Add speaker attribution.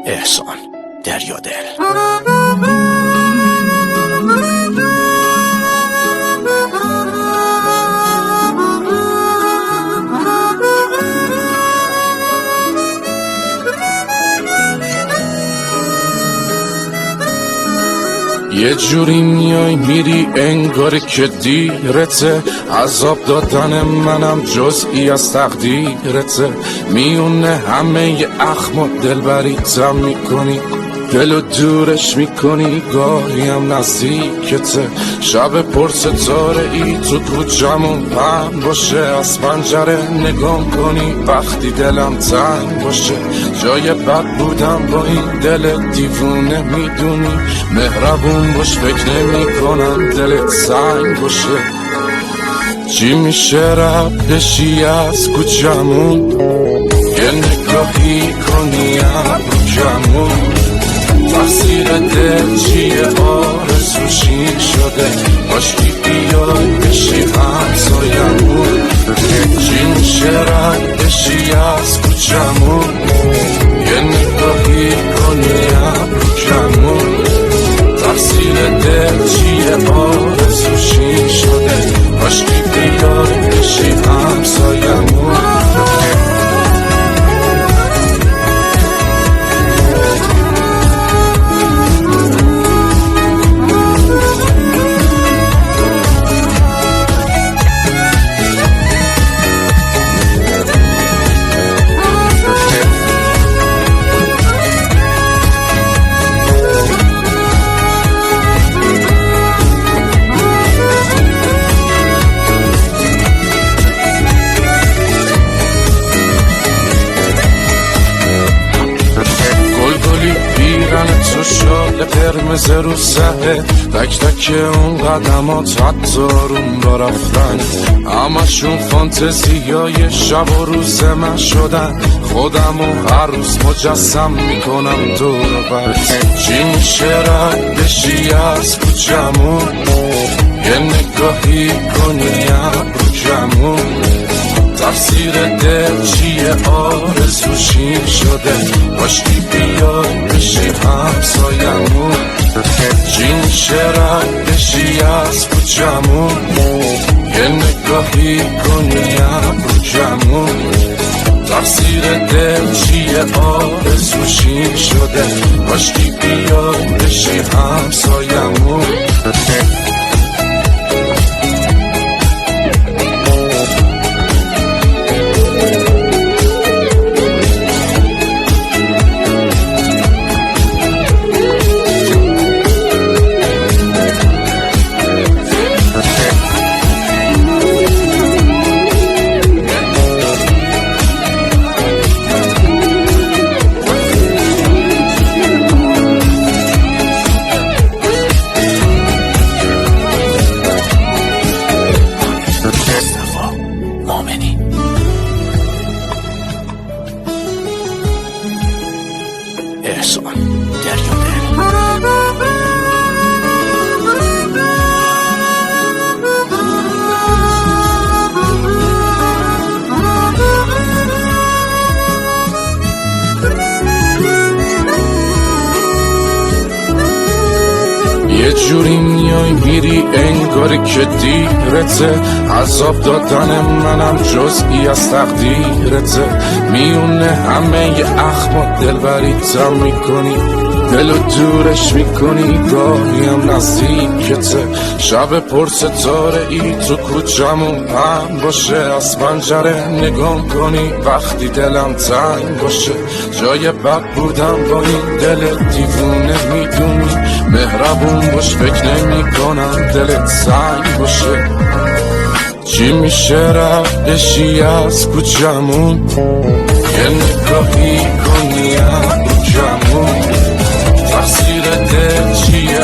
Speaker 1: احسان دریادل.
Speaker 2: یه جوری میای میری انگار که دیرته، عذاب دادن منم جزئی از تقدیرته. میونه همه اخم و دلبریتم میکنی، دلو دورش میکنی، گاهی هم نزدیکته. شب پر ستاره ای تو کوچمون پهن باشه، از پنجره نگام کنی وقتی دلم تنگ باشه. جای بد بودم با این دل دیوونه میدونی، مهربون باش فکر نمی کنم دلت سنگ باشه. چی میشه رب بشی از کوچمون، یه نگاهی کنی ابروکمون. تقصیر دل چیه آرزوشی شده، باشکی بیای بشی همسایمون. چی میشه رد بشی از کوچمون، یه نگاهی کنی ابروکمون. تقصیر دل چیه آرزوشی شده، باشکی بیای بشی همسایمون. قرمز رو سهه، تک تک اون قدمات حتی روم با رفتن، همشون فانتزیای شب و روز من شدن. خودم و هر روز مجسم میکنم دور بر. چی میشه رد بشی از کوچمون، یه نگاهی کنی ابروکمون. تقصیر دل چیه آرزوشی شده، باشکی بیای بشی همسایمون. چی میشه رد بشی از کوچمون، یه نگاهی کنی ابروکمون. تقصیر دل چیه آرزوشی شده، باشکی بیای بشی همسایمون.
Speaker 1: احسان دریادل.
Speaker 2: یه جوری میای میری انگار که دیرته، عذاب دادن منم جزئی از تقدیرته. میونه همه اخم و دلبریتم میکنی، دلو دورش میکنی، گاهی هم نزدیکته. شب پر ستاره ای تو کوچمون پهن باشه، از پنجره نگام کنی وقتی دلم تنگ باشه. جای بد بودم با این دل دیوونه میدونی، مهربون باش فکر نمی کنم دلت سنگ باشه. چی میشه رد بشی از کوچمون، یه نگاهی کنی ابروکمون. تقصیر دل چیه